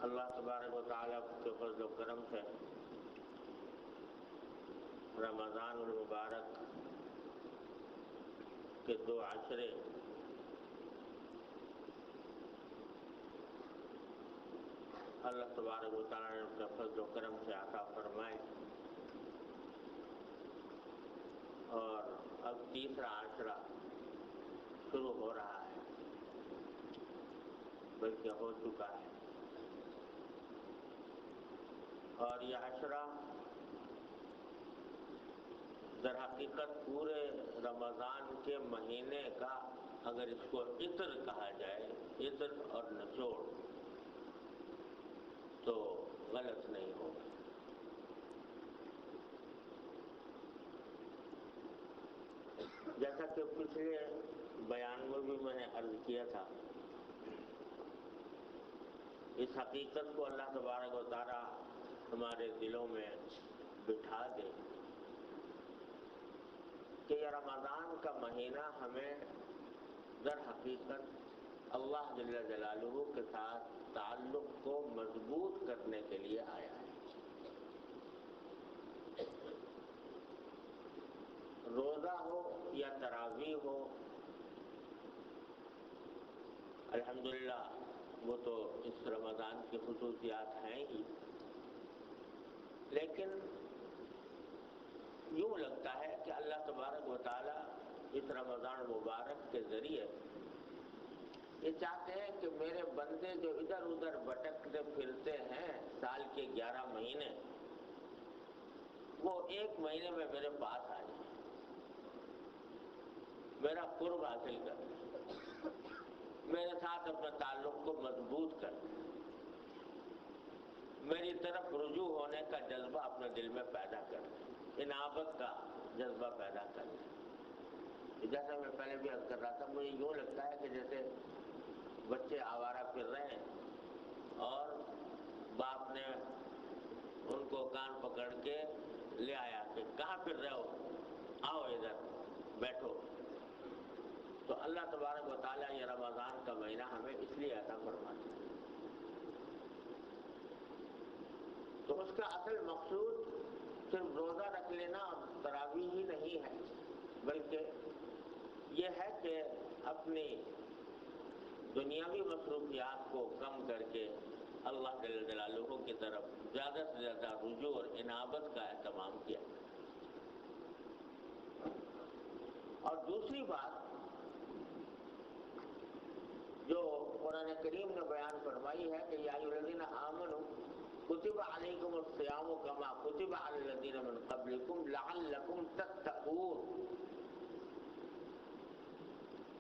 اللہ تبارک و تعالیٰ کے فضل و کرم سے رمضان المبارک کے 2 عشرے اللہ تبارک و تعالیٰ نے اپنے فضل و کرم سے عطا فرمائے، اور اب تیسرا عشرہ شروع ہو رہا ہے، بلکہ ہو چکا ہے، اور یہ عشرہ در حقیقت پورے رمضان کے مہینے کا، اگر اس کو عطر کہا جائے، عطر اور نچوڑ، تو غلط نہیں ہوگا۔ جیسا کہ پچھلے بیان میں بھی میں نے عرض کیا تھا، اس حقیقت کو اللہ تبارک و تعالیٰ ہمارے دلوں میں بٹھا دے کہ یہ رمضان کا مہینہ ہمیں در حقیقت اللہ جل جلالہ کے ساتھ تعلق کو مضبوط کرنے کے لیے آیا ہے۔ روزہ ہو یا تراویح ہو، الحمدللہ وہ تو اس رمضان کی خصوصیات ہیں ہی، لیکن یوں لگتا ہے کہ اللہ تبارک و تعالیٰ اس رمضان مبارک کے ذریعے یہ چاہتے ہیں کہ میرے بندے جو ادھر ادھر بھٹکتے پھرتے ہیں سال کے 11 مہینے، وہ 1 مہینے میں میرے پاس آ جائیں، میرا قرب حاصل کر، میرے ساتھ اپنے تعلق کو مضبوط کر، میری طرف رجوع ہونے کا جذبہ اپنے دل میں پیدا کر، انابت کا جذبہ پیدا کر۔ جیسا میں پہلے بھی عرض کر رہا تھا، مجھے یوں لگتا ہے کہ جیسے بچے آوارہ پھر رہے ہیں اور باپ نے ان کو کان پکڑ کے لے آیا کہ کہاں پھر رہے ہو، آؤ ادھر بیٹھو۔ تو اللہ تبارک و تعالیٰ یہ رمضان کا مہینہ ہمیں اس لیے عطا فرماتا ہے۔ تو اس کا اصل مقصود صرف روزہ رکھ لینا اور تراویح ہی نہیں ہے، بلکہ یہ ہے کہ اپنی دنیاوی مصروفیات کو کم کر کے اللہ جل جلالہ کی طرف زیادہ سے زیادہ رجوع اور انابت کا اہتمام کیا۔ اور دوسری بات جو قرآن کریم نے بیان فرمائی ہے کہ یا ایھا الذین آمنوا کتب علیکم الصیام کما کتب علی الذین من قبلکم لعلکم تتقون۔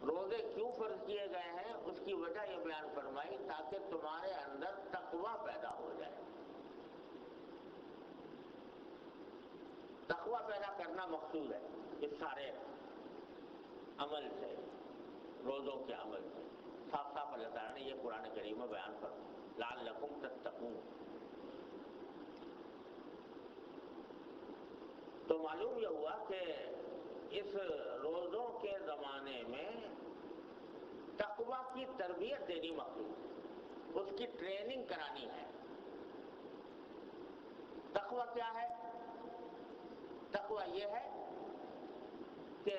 روزے کیوں فرض کیے گئے ہیں، اس کی وجہ یہ بیان فرمائی تاکہ تمہارے اندر تقوی پیدا ہو جائے۔ تقوی پیدا کرنا مقصود ہے اس سارے عمل سے، روزوں کے عمل سے۔ صاف صاف اللہ تعالیٰ نے یہ قرآن کریم میں بیان فرمایا، لعلکم تتقون۔ تو معلوم یہ ہوا کہ اس روزوں کے زمانے میں تقوی کی تربیت دینی مقصود ہے، اس کی ٹریننگ کرانی ہے۔ تقوی کیا ہے؟ تقوی یہ ہے کہ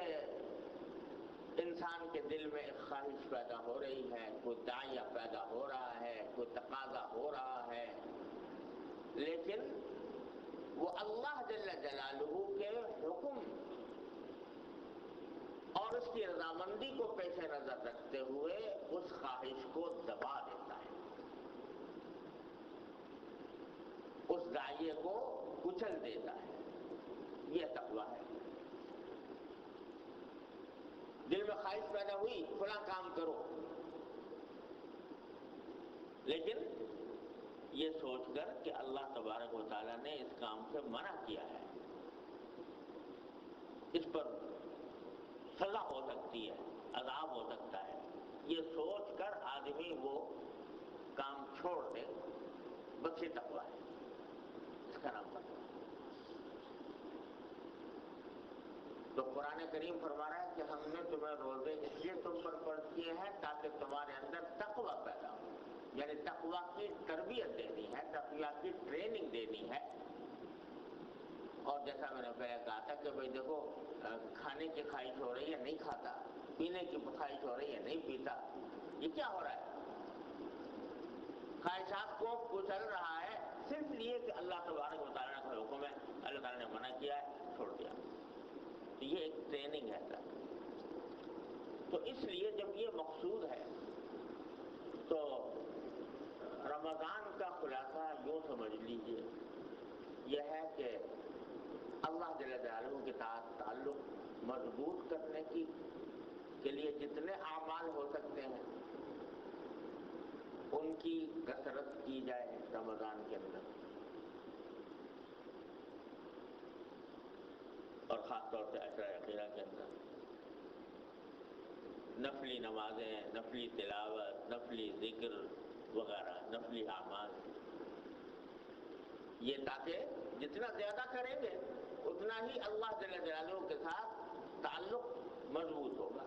انسان کے دل میں ایک خواہش پیدا ہو رہی ہے، کوئی داعیہ پیدا ہو رہا ہے، کوئی تقاضا ہو رہا ہے، لیکن وہ اللہ جل جلالہ کے حکم اور اس کی رضامندی کو پیش نظر رکھتے ہوئے اس خواہش کو دبا دیتا ہے، اس داعیے کو کچل دیتا ہے۔ یہ تقویٰ ہے۔ دل میں خواہش پیدا ہوئی فلاں کام کرو، لیکن یہ سوچ کر کہ اللہ تبارک و تعالیٰ نے اس کام سے منع کیا ہے، اس پر سزا ہو سکتی ہے، عذاب ہو سکتا ہے، یہ سوچ کر آدمی وہ کام چھوڑ دے، بس یہ تقویٰ ہے، اس کا نام تقویٰ ہے۔ تو قرآن کریم فرما رہا ہے کہ ہم نے تمہیں روزے اس لیے تم پر فرض کیے ہیں تاکہ تمہارے اندر تقویٰ پیدا ہو، یعنی تقویٰ تقویٰ کی تربیت دینی ہے، تقویٰ کی ٹریننگ دینی ہے. اور جیسا میں نے پہلے کہا تھا کہ بھائی دیکھو، کھانے کی خواہش ہو رہی ہے نہیں کھاتا، پینے کی خواہش ہو رہی ہے نہیں پیتا. یہ کیا ہو رہا ہے؟ خواہشات کو کچل رہا ہے صرف یہ کہ اللہ تبارک و تعالیٰ کا حکم ہے، اللہ تعالیٰ نے منع کیا ہے، چھوڑ دیا. یہ ایک ٹریننگ ہے. تو اس لیے جب یہ مقصود ہے تو رمضان کا خلاصہ یوں سمجھ لیجئے یہ ہے کہ اللہ جل جلالہ کے ساتھ تعلق مضبوط کرنے کے لیے جتنے اعمال ہو سکتے ہیں ان کی کثرت کی جائے رمضان کے اندر، اور خاص طور سے عشرہ اخیرہ کے اندر نفلی نمازیں، نفلی تلاوت، نفلی ذکر وغیرہ، نفلی اعمال، یہ تاکہ جتنا زیادہ کریں گے اتنا ہی اللہ جل جلالہ کے ساتھ تعلق مضبوط ہوگا.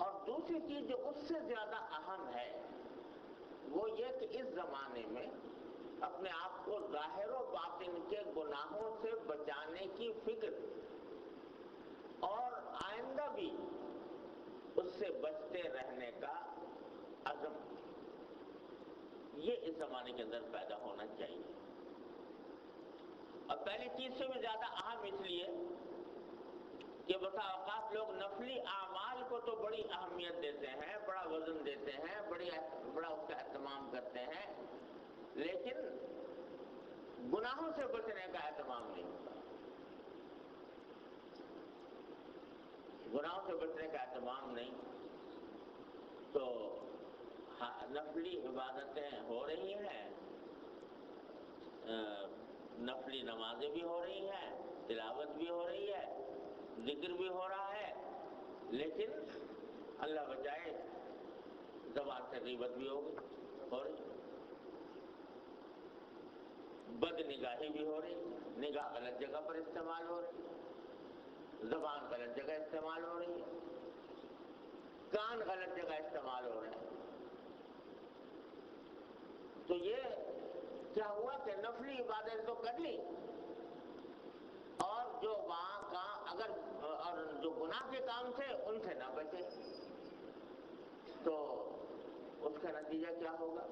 اور دوسری چیز جو اس سے زیادہ اہم ہے وہ یہ کہ اس زمانے میں اپنے آپ کو ظاہر و باطن کے گناہوں سے بچانے کی فکر اور آئندہ بھی اس سے بچتے رہنے کا عزم، یہ اس زمانے کے اندر پیدا ہونا چاہیے. اور پہلی چیز سے بھی زیادہ اہم اس لیے کہ بسا اوقات لوگ نفلی اعمال کو تو بڑی اہمیت دیتے ہیں، بڑا وزن دیتے ہیں، بڑا اس کا اہتمام کرتے ہیں، لیکن گناہوں سے بچنے کا اہتمام نہیں ہوتا. گناہوں سے بچنے کا اہتمام نہیں تو نفلی عبادتیں ہو رہی ہیں، نفلی نمازیں بھی ہو رہی ہیں، تلاوت بھی ہو رہی ہے، ذکر بھی ہو رہا ہے، لیکن اللہ بچائے زبان سے غیبت بھی ہو رہی، بد نگاہی بھی ہو رہی، نگاہ غلط جگہ پر استعمال ہو رہی، زبان غلط جگہ استعمال ہو رہی ہے، کان غلط جگہ استعمال ہو رہے ہیں. تو یہ کیا ہوا کہ نفلی عبادت تو کر لی، اور جو وہاں کا اگر اور جو گناہ کے کام تھے ان سے نہ بچے تو اس کا نتیجہ کیا ہوگا؟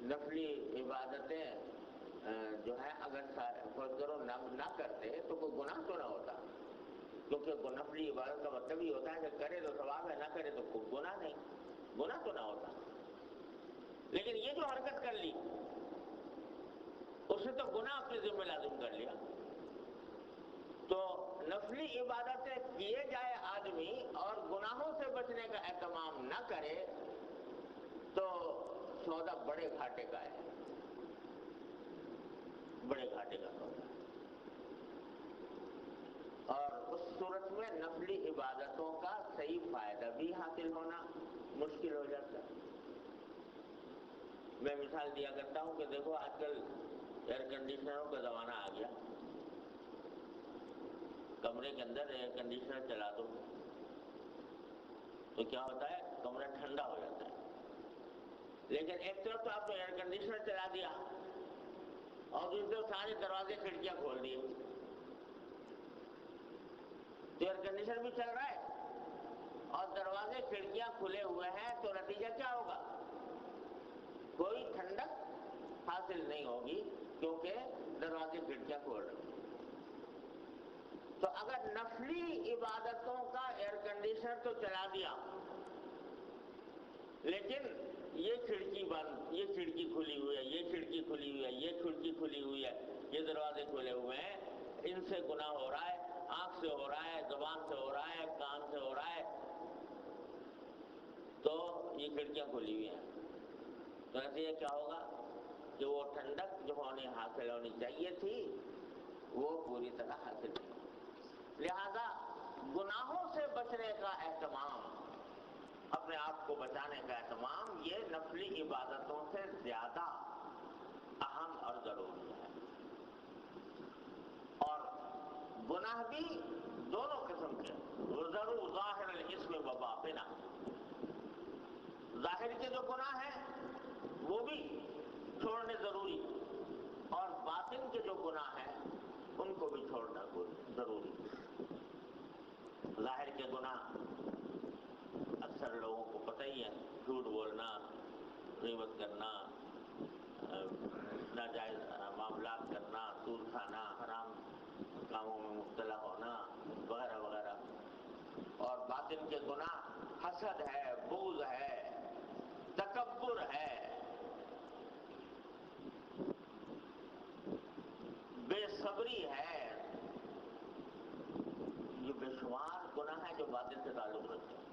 نفلی عبادتیں جو ہے اگر فرض کرو نہ کرتے تو کوئی گناہ تو نہ ہوتا، کیونکہ نفلی عبادت کا مطلب ہی ہوتا ہے کہ کرے تو ثواب ہے، نہ کرے تو کوئی گناہ نہیں، گناہ تو نہ ہوتا. لیکن یہ جو حرکت کر لی اس نے تو گناہ اپنے ذمہ لازم کر لیا. تو نفلی عبادتیں کیے جائے آدمی اور گناہوں سے بچنے کا اہتمام نہ کرے تو سودا بڑے گھاٹے کا ہے، بڑے گھاٹے کا سودا. اور اس صورت میں نفلی عبادتوں کا صحیح فائدہ بھی حاصل ہونا مشکل ہو جاتا ہے. میں مثال دیا کرتا ہوں کہ دیکھو آج کل ایئر کنڈیشنروں کا زمانہ آ گیا، کمرے کے اندر ایئر کنڈیشنر چلا دو تو کیا ہوتا ہے؟ کمرہ ٹھنڈا ہو جاتا ہے. لیکن ایک طرف تو آپ نے ایئر کنڈیشنر چلا دیا اور دوسری طرف سارے دروازے کھڑکیاں کھول دیے، تو ایئر کنڈیشنر بھی چل رہا ہے اور دروازے کھڑکیاں کھلے ہوئے ہیں، تو نتیجہ کیا ہوگا؟ کوئی ٹھنڈک حاصل نہیں ہوگی کیونکہ دروازے کھڑکیاں کھول رہے ہیں. تو اگر نفلی عبادتوں کا ایئر کنڈیشنر تو چلا دیا لیکن یہ کھڑکی بند، یہ کھڑکی کھلی ہوئی ہے، یہ کھڑکی کھلی ہوئی ہے، یہ کھڑکی کھلی ہوئی ہے، یہ دروازے کھلے ہوئے ہیں، ان سے گناہ ہو رہا ہے، آنکھ سے ہو رہا ہے، زبان سے ہو رہا ہے، کان سے ہو رہا ہے، تو یہ کھڑکیاں کھلی ہوئی ہیں. تو نتیجہ کیا ہوگا کہ وہ ٹھنڈک جو حاصل ہونی چاہیے تھی وہ پوری طرح حاصل نہیں ہوگی. لہذا گناہوں سے بچنے کا اہتمام، اپنے آپ کو بچانے کا اہتمام، یہ نفلی عبادتوں سے زیادہ اہم اور ضروری ہے. اور گناہ بھی دونوں قسم کے، ضرور ظاہر الاسم و باطنہ، ظاہر کے جو گناہ ہیں وہ بھی چھوڑنے ضروری، اور باطن کے جو گناہ ہیں ان کو بھی چھوڑنا ضروری۔ ظاہر کے گناہ اکثر لوگوں کو پتہ ہی ہے، جھوٹ بولنا، غیبت کرنا، ناجائز معاملات کرنا، سود کھانا، حرام کاموں میں مبتلا ہونا وغیرہ وغیرہ۔ اور باطن کے گناہ حسد ہے، بغض ہے، تکبر ہے، بے صبری ہے، یہ بے شمار گناہ ہیں جو باطن سے تعلق رکھتے ہیں،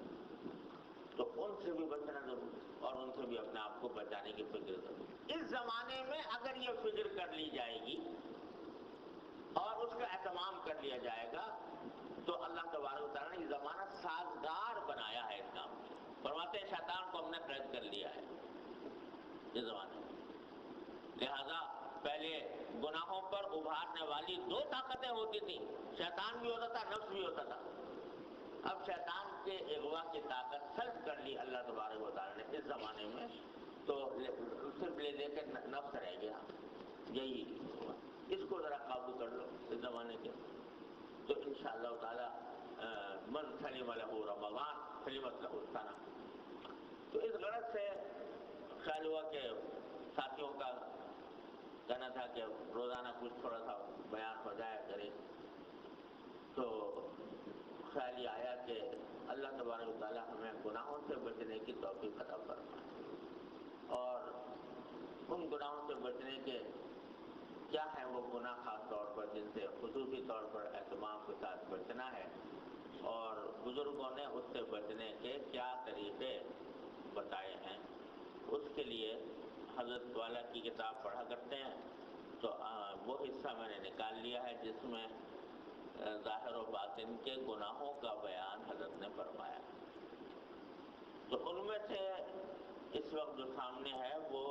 تو ان سے بھی بچنا ضروری ہے، اور ان سے بھی اپنے آپ کو بچانے کی فکر ضروری ہے۔ اس زمانے میں اگر یہ فکر کر لی جائے گی اور اس کا اہتمام کر لیا جائے گا تو اللہ تبارک و تعالیٰ نے یہ زمانہ سازگار بنایا ہے اس کام میں۔ فرماتے ہیں شیطان کو ہم نے قید کر لیا ہے یہ زمانے میں، لہذا پہلے گناہوں پر ابھارنے والی دو طاقتیں ہوتی تھیں، شیطان بھی ہوتا تھا، نفس بھی ہوتا تھا۔ اب شیطان کے اغوا کی طاقت سلب کر لی اللہ تبارک و تعالیٰ نے اس زمانے میں، تو صرف لے دے کے نفس رہ گیا، یہی ہوا۔ اس کو ذرا قابو کر لو اس زمانے کے، تو انشاءاللہ تعالی من سلم لہ رمضان سلمت لہ السنہ۔ تو اس غرض سے خیال ہوا کہ ساتھیوں کا کہنا تھا کہ روزانہ کچھ تھوڑا سا بیان ہو جائے کرے، تو خیال یہ آیا کہ اللہ تبارک و تعالیٰ ہمیں گناہوں سے بچنے کی توفیق عطا فرمائے، اور ان گناہوں سے بچنے کے کیا ہیں وہ گناہ خاص طور پر جن سے خصوصی طور پر اہتمام کے ساتھ بچنا ہے، اور بزرگوں نے اس سے بچنے کے کیا طریقے بتائے ہیں، اس کے لیے حضرت والا کی کتاب پڑھا کرتے ہیں، تو وہ حصہ میں نے نکال لیا ہے جس میں ظاہر و باطن کے گناہوں کا بیان حضرت نے فرمایا۔ تو ان میں سے اس وقت جو سامنے ہے وہ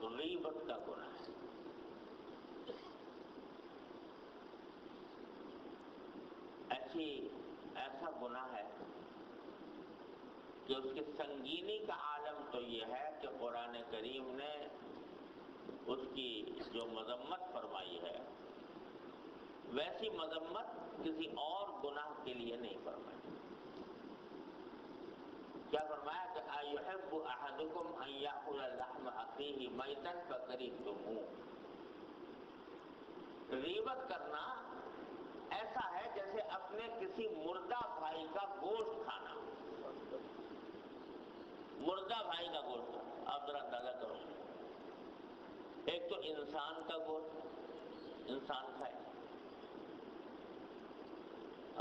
غیبت کا گناہ ہے۔ ایسا گناہ ہے کہ اس کی سنگینی کا عالم تو یہ ہے کہ قرآن کریم نے اس کی جو مذمت فرمائی ہے ویسی مذمت کسی اور گناہ کے لیے نہیں فرمائی۔ کیا فرمایا کہ أَيُحِبُّ أَحَدُكُمْ أَن يَأْكُلَ لَحْمَ أَخِيهِ مَيْتًا فَكَرِهْتُمُوهُ۔ غیبت کرنا ایسا ہے جیسے اپنے کسی مردہ بھائی کا گوشت کھانا، مردہ بھائی کا گوشت کھانا۔ آپ ذرا اندازہ کرو، ایک تو انسان کا گوشت انسان کھائے،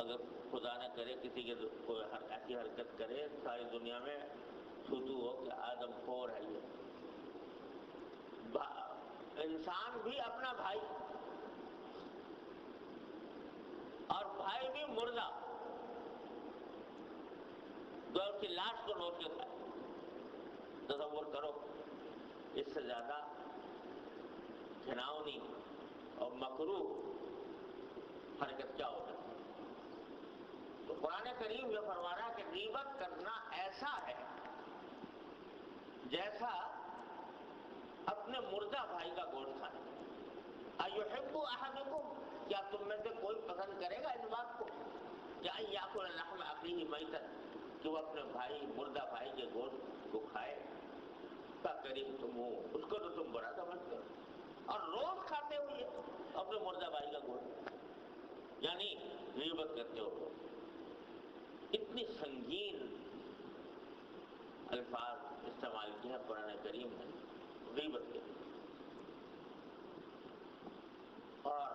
اگر خدا نہ کرے کسی کے کوئی ایسی حرکت کرے ساری دنیا میں چھوتو ہو کہ آدم خور ہے یہ، انسان بھی اپنا بھائی اور بھائی بھی مردہ، تو اس کی لاش کو نوچ کے کھائے۔ تصور کرو اس سے زیادہ گھناؤنی اور مکروہ حرکت کیا ہو سکتی ہے؟ تو قرآن کریم یہ فرما رہا ہے کہ غیبت کرنا ایسا ہے جیسا اپنے مردہ بھائی کا گوشت کھانا۔ أَيُحِبُّ أَحَدُكُمْ، کیا تم میں سے کوئی پسند کرے گا اس بات کو کہ أَن يَأْكُلَ لَحْمَ أَخِيهِ مَيْتًا، کہ وہ اپنے بھائی مردہ بھائی کے گوشت کو کھائے؟ فَكَرِهْتُمُوهُ، اس کو تو تم برا سمجھتے ہو، اور روز کھاتے ہو یہ اپنے مردہ بھائی کا گوشت، یعنی غیبت کرتے ہو۔ اتنی سنگین الفاظ استعمال کیے ہیں قرآن کریم نے غیبت کے لیے، اور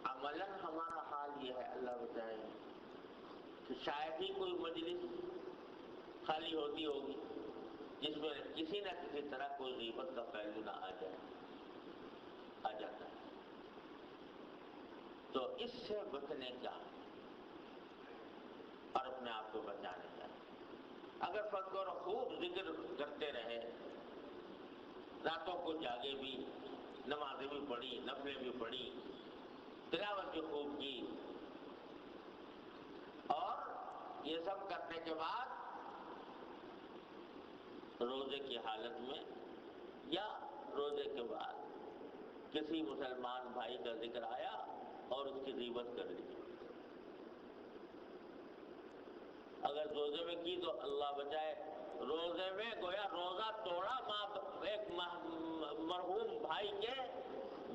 عملاً ہمارا حال یہ ہے، اللہ بچائے، کہ شاید ہی کوئی مجلس خالی ہوتی ہوگی جس میں کسی نہ کسی طرح کوئی غیبت کا پہلو نہ آ جاتا ہے۔ تو اس سے بچنے کا اور اپنے آپ کو بچانے کا، اگر فرض کرو خوب ذکر کرتے رہے، راتوں کو جاگے بھی، نمازیں بھی پڑھی، نفلیں بھی پڑھی، تلاوت بھی خوب کی، اور یہ سب کرنے کے بعد روزے کی حالت میں یا روزے کے بعد کسی مسلمان بھائی کا ذکر آیا اور اس کی غیبت کر لی. اگر روزے میں کی تو اللہ بچائے، روزے میں گویا روزہ توڑا، ایک مرحوم بھائی کے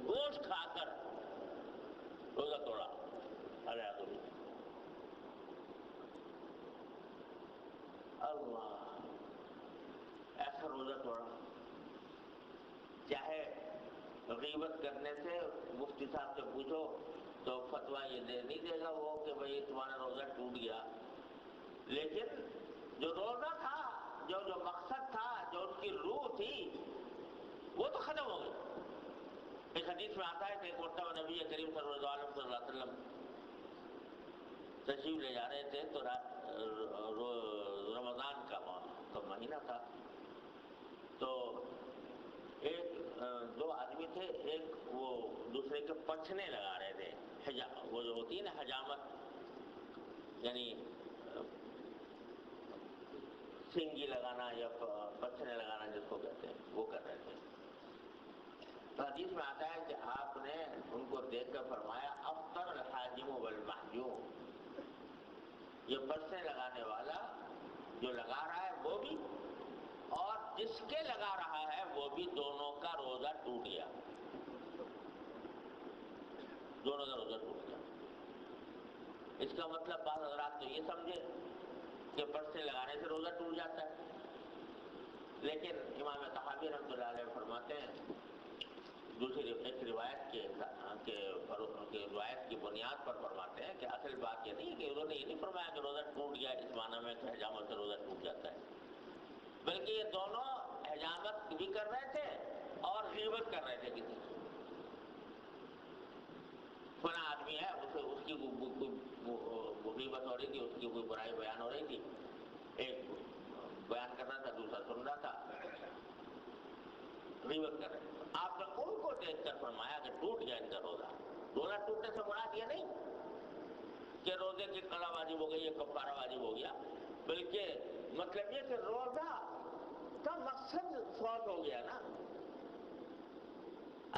گوشت کھا کر روزہ توڑا. اللہ، ایسا روزہ توڑا. چاہے غیبت کرنے سے مفتی صاحب سے پوچھو تو فتویٰ یہ نہیں دے گا وہ کہ بھئی تمہارا روزہ ٹوٹ گیا، لیکن جو روزہ تھا، جو مقصد تھا، جو ان کی روح تھی، وہ تو ختم ہو گئی. ایک حدیث میں آتا ہے کہ ایک مرتبہ نبی کریم صلی اللہ علیہ وسلم تشریف لے جا رہے تھے تو رمضان کا مہینہ تھا. تو دو آدمی تھے، ایک وہ دوسرے کے پچھنے لگا رہے تھے، وہ جو ہوتی ہے نا حجامت، یعنی سنگی لگانا یا پچھنے لگانا جس کو کہتے ہیں، وہ کر رہے تھے. تو حدیث میں آتا ہے کہ آپ نے ان کو دیکھ کر فرمایا افطر الحاجم والمحجوم، یہ پچھنے لگانے والا جو لگا رہا ہے وہ بھی اور جس کے لگا رہا ہے وہ بھی، دونوں کا روزہ ٹوٹ گیا. دونوں کا روزہ ٹوٹ گیا. اس کا مطلب بعض حضرات تو یہ سمجھے کہ پرسے لگانے سے روزہ ٹوٹ جاتا ہے، لیکن امام طحاوی رحمۃ اللہ علیہ فرماتے ہیں دوسری ایک روایت کی بنیاد پر فرماتے ہیں کہ اصل بات یہ نہیں ہے کہ انہوں نے یہ نہیں فرمایا کہ روزہ ٹوٹ گیا اس معنی میں کہ حجامت سے روزہ ٹوٹ جاتا ہے، بلکہ یہ دونوں حجامت بھی کر رہے تھے اور غیبت کر رہے تھے. کسی فلاں آدمی ہے، اس کی غیبت ہو رہی تھی، اس کی کوئی برائی بیان ہو رہی تھی، ایک بیان کر رہا تھا، دوسرا سن رہا تھا، غیبت کر رہے تھے. آپ نے ان کو دیکھ کر فرمایا کہ ٹوٹ گیا ان کا روزہ. روزہ ٹوٹنے سے مراد یہ نہیں کہ روزے کی قضا واجب ہو گئی یا کفارہ واجب ہو گیا، بلکہ مطلب یہ کہ روزہ کا مقصد فوت ہو گیا نا.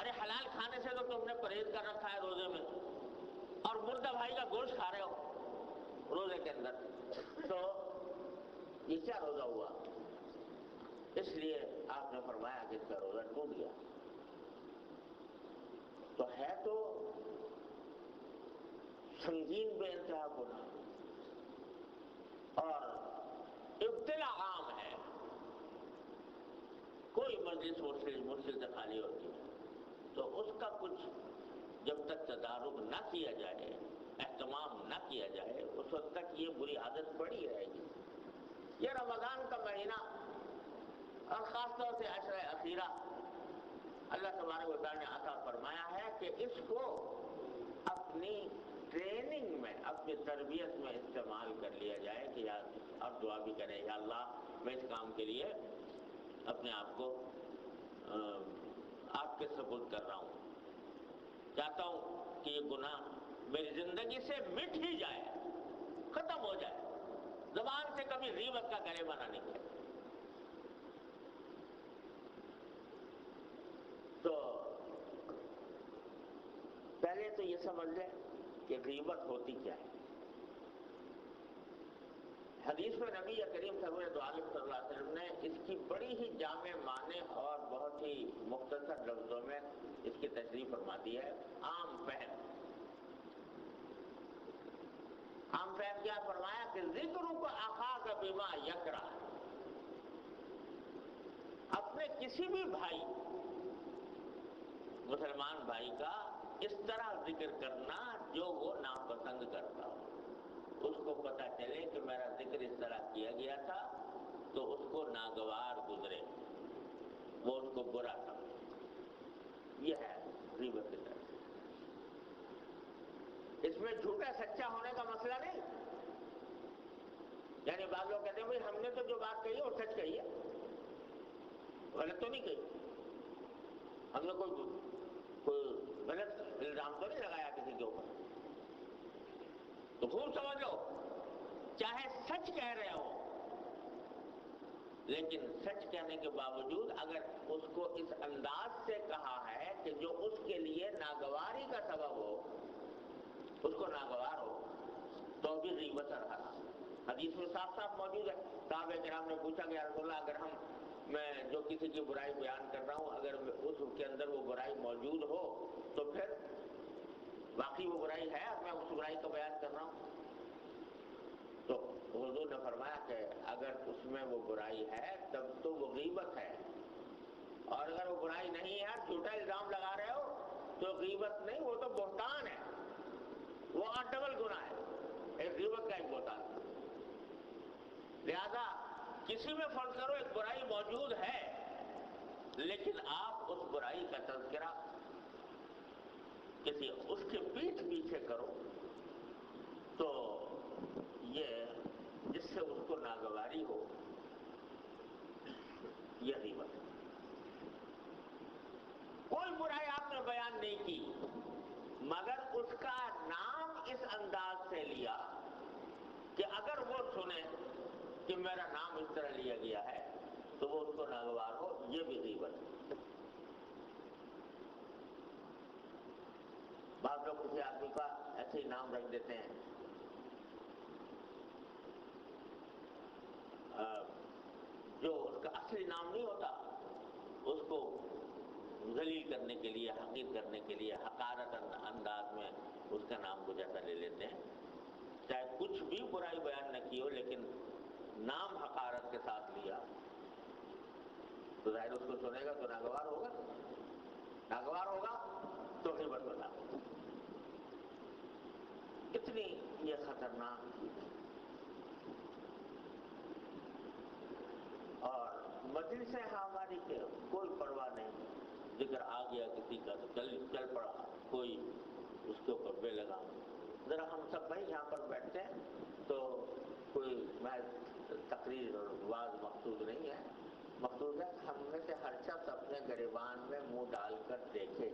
ارے حلال کھانے سے تو تم نے پرہیز کر رکھا ہے روزے میں، اور مردہ بھائی کا گوشت کھا رہے ہو روزے کے اندر، تو یہ کیا روزہ ہوا؟ اس لیے آپ نے فرمایا کہ اس کا روزہ ٹوٹ گیا. تو ہے تو سنگین بے انتہا گناہ اور ابتلا عام ہے. کوئی مجلس مشکل سے خالی ہوتی ہے تو اس کا کچھ جب تک تدارک نہ کیا جائے، اہتمام نہ کیا جائے، اس وقت تک یہ بری عادت پڑی رہے گی. یہ رمضان کا مہینہ اور خاص طور سے عشرہ اخیرہ اللہ تبارک و تعالیٰ نے عطا فرمایا ہے کہ اس کو اپنی ٹریننگ میں، اپنی تربیت میں استعمال کر لیا جائے کہ اب دعا بھی کریں، یا اللہ میں اس کام کے لیے اپنے آپ کو آپ کے سپرد کر رہا ہوں، چاہتا ہوں کہ یہ گناہ میری زندگی سے مٹ ہی جائے، ختم ہو جائے، زبان سے کبھی غیبت کا کلمہ نہ نکلے. تو پہلے تو یہ سمجھ لیں کہ غیبت ہوتی کیا ہے. حدیث میں نبی کریم صلی اللہ علیہ وسلم نے اس کی بڑی ہی جامع معنی اور بہت ہی مختصر لفظوں میں اس کی تشریح فرما دی ہے. عام فہم کیا فرمایا کہ ذکر کو اخاک بما یکرہ، اپنے کسی بھی بھائی، مسلمان بھائی کا اس طرح ذکر کرنا جو وہ ناپسند کرتا ہو. اس کو پتہ چلے کہ میرا ذکر اس طرح کیا گیا تھا تو اس کو ناگوار گزرے، وہ اس کو برا سمجھے. یہ ہے غیبت کی طرف. اس میں جھوٹا سچا ہونے کا مسئلہ نہیں. یعنی بعض لوگ کہتے ہیں بھائی ہم نے تو جو بات کہی ہے وہ سچ کہی ہے، غلط تو نہیں کہی، ہم نے کوئی غلط الزام تو نہیں لگایا کسی کے اوپر. تو خوب سمجھ لو، چاہے سچ کہہ رہے ہو لیکن سچ کہنے کے باوجود اگر اس کو اس انداز سے کہا ہے کہ جو اس کے لیے ناگواری کا سبب ہو، اس کو ناگوار ہو، تو بھی غیبت اور حرام۔ حدیث میں صاف صاف موجود ہے۔ صحابہ کرام نے پوچھا کہ یا رسول اللہ، اگر میں جو کسی کی برائی بیان کر رہا ہوں، اگر اس کے اندر وہ برائی موجود ہو تو پھر باقی وہ برائی ہے، میں اس برائی کا بیان کر رہا ہوں؟ تو حضور نے فرمایا کہ اگر اس میں وہ برائی ہے تب تو وہ غیبت ہے، اور اگر وہ برائی نہیں ہے، جھوٹا الزام لگا رہے ہو، تو غیبت نہیں، وہ تو بہتان ہے، وہ اور ڈبل گناہ ہے، ایک غیبت کا ایک بہتان۔ لہذا کسی میں فرض کرو ایک برائی موجود ہے، لیکن آپ اس برائی کا تذکرہ کسی اس کے پیٹھ پیچھے کرو، تو یہ جس سے اس کو ناگواری ہو، یہ غیبت ہے۔ کوئی برائی آپ نے بیان نہیں کی، مگر اس کا نام اس انداز سے لیا کہ اگر وہ سنے کہ میرا نام اس طرح لیا گیا ہے تو وہ اس کو ناگوار ہو، یہ بھی غیبت ہے۔ بعض لوگ کسی آدمی کا ایسے ہی نام رکھ دیتے ہیں، جو اس کا اصلی نام نہیں ہوتا، اس کو ذلیل کرنے کے لیے، حقیر کرنے کے لیے حقارت انداز میں اس کا نام کو جیسا لے لیتے ہیں۔ چاہے کچھ بھی برائی بیان نہ کی ہو، لیکن نام حقارت کے ساتھ لیا تو ظاہر اس کو سنے گا تو ناگوار ہوگا، ناگوار ہوگا تو غیبت ہوگا۔ اتنی یہ خطرناک، اور مجلسیں ہماری کے کوئی پرواہ نہیں، ذکر آ گیا کسی کا تو چل پڑا، کوئی اس کے اوپر بے لگام۔ ذرا ہم سب بھائی یہاں پر بیٹھتے ہیں تو کوئی محض تقریر اور واعظ مقصود نہیں ہے، مقصود ہے ہم میں سے ہر شخص اپنے گریبان میں منہ ڈال کر دیکھے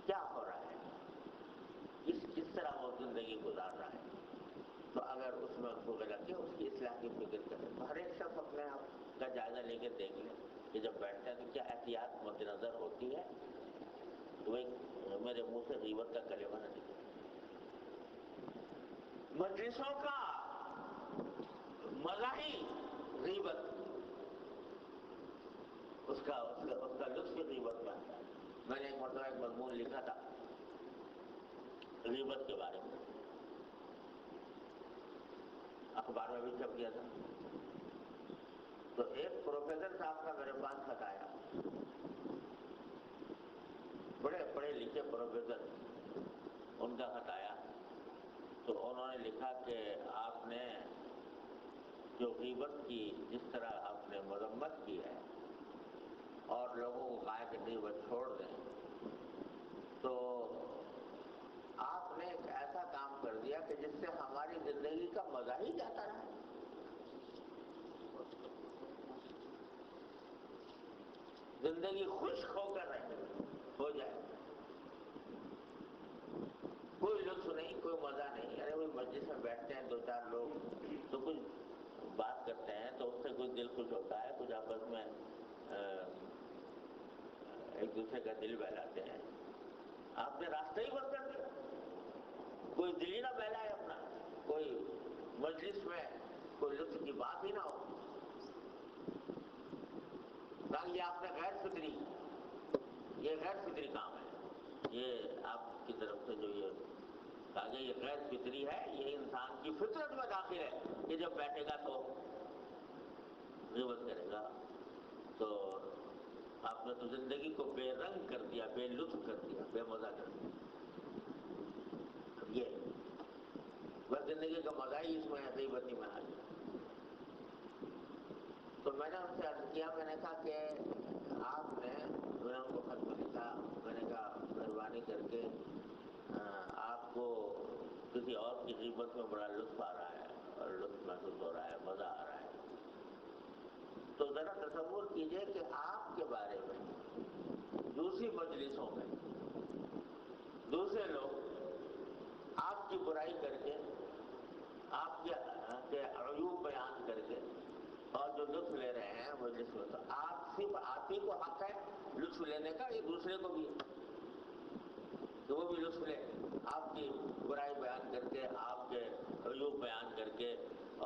کیا ہو رہا ہے، کس طرح وہ زندگی گزار رہا ہے۔ تو اگر اس میں کوئی غلطی ہے، اس کی اصلاح کی فکر کریں۔ تو ہر ایک شخص اپنے آپ کا جائزہ لے کے دیکھ لیں کہ جب بیٹھتا ہے تو کیا احتیاط مد نظر ہوتی ہے، وہ میرے منہ سے غیبت کا کلمہ نہ نکلے۔ مجلسوں کا مزہ ہی غیبت، اس کا لطف غیبت بنتا ہے۔ میں نے ایک مرتبہ ایک مضمون لکھا تھا غیبت کے بارے میں، اخبار میں بھی چھپ گیا تھا۔ تو ایک پروفیسر صاحب کا میرے پاس خط آیا، بڑے پڑھے لکھے پروفیسر، ان کا خط آیا تو انہوں نے لکھا کہ آپ نے جو غیبت کی، جس طرح آپ نے مذمت کی ہے اور لوگوں کو کہا کہ غیبت چھوڑ دیں، تو آپ نے ایک ایسا کام کر دیا کہ جس سے ہماری زندگی کا مزہ ہی جاتا رہا۔ زندگی خشک ہو کر ہو جائے، کوئی لطف نہیں، کوئی مزہ نہیں۔ ارے وہ مجلس میں بیٹھتے ہیں دو چار لوگ تو کچھ بات کرتے ہیں تو اس سے کچھ دل خوش ہوتا ہے، کچھ آپس میں ایک دوسرے کا دل بہلاتے ہیں۔ آپ نے راستہ ہی بند کر دیا، کوئی دل ہی نہ بہلائے اپنا، کوئی مجلس میں کوئی لطف کی بات ہی نہ ہو۔ یہ آپ نے غیر فطری کام ہے، یہ آپ کی طرف سے جو یہ کہا گیا یہ غیر فطری ہے، یہ انسان کی فطرت میں داخل ہے کہ جب بیٹھے گا تو غیبت کرے گا۔ تو آپ نے تو زندگی کو بے رنگ کر دیا، بے لطف کر دیا، بے مزہ کر دیا۔ یہ بس زندگی کا مزہ ہی اس میں غیبتی میں آ گیا۔ تو میں نے ان سے عرض کیا، میں نے کہا کہ آپ نے، میں نے ان کو خط میں لکھا، میں نے کہا مہربانی کر کے آپ کو کسی اور کی غیبت میں بڑا لطف آ رہا ہے اور لطف محسوس ہو رہا ہے، مزہ آ رہا ہے، تو ذرا تصور کیجئے کہ آپ کے بارے میں دوسری مجلسوں میں دوسرے لوگ آپ کی برائی کر کے، آپ کے عیوب بیان کر کے اور جو لطف مجلس میں، تو آپ صرف آپ ہی کو حق ہے لطف لینے کا، یہ دوسرے کو بھی ہے کہ وہ بھی لطف لے، آپ کی برائی بیان کر کے، آپ کے عیوب بیان کر کے،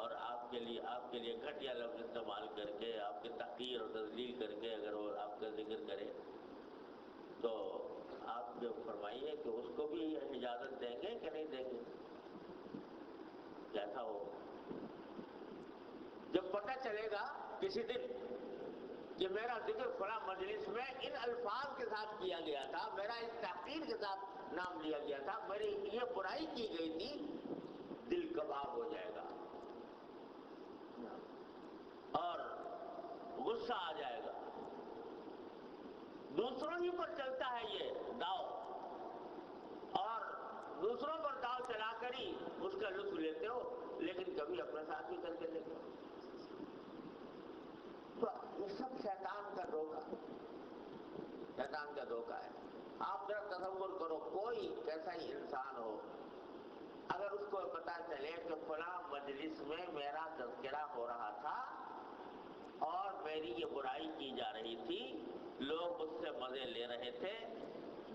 اور آپ کے لیے گھٹیا لفظ استعمال کر کے، آپ کے تحقیر اور تذلیل کر کے اگر وہ آپ کا ذکر کرے تو آپ جو فرمائیے کہ اس کو بھی اجازت دیں گے کہ نہیں دیں گے؟ کیسا ہو جب پتہ چلے گا کسی دن کہ میرا ذکر فلاں مجلس میں ان الفاظ کے ساتھ کیا گیا تھا، میرا اس تحقیر کے ساتھ نام لیا گیا تھا، میری یہ برائی کی گئی تھی، دل کباب ہو جائے گا اور غصہ آ جائے گا. دوسروں ہی پر چلتا ہے یہ داؤ، اور دوسروں پر داؤ چلا کر ہی اس کا لطف لیتے ہو، لیکن کبھی اپنے ساتھ بھی کر کے دیکھو. تو یہ سب شیطان کا دھوکہ، شیطان کا دھوکہ ہے. آپ ذرا تصور کرو، کوئی کیسا ہی انسان ہو، اگر اس کو پتا چلے کہ فلاں مجلس میں میرا تذکرہ ہو رہا تھا اور میری یہ برائی کی جا رہی تھی، لوگ اس سے مزے لے رہے تھے،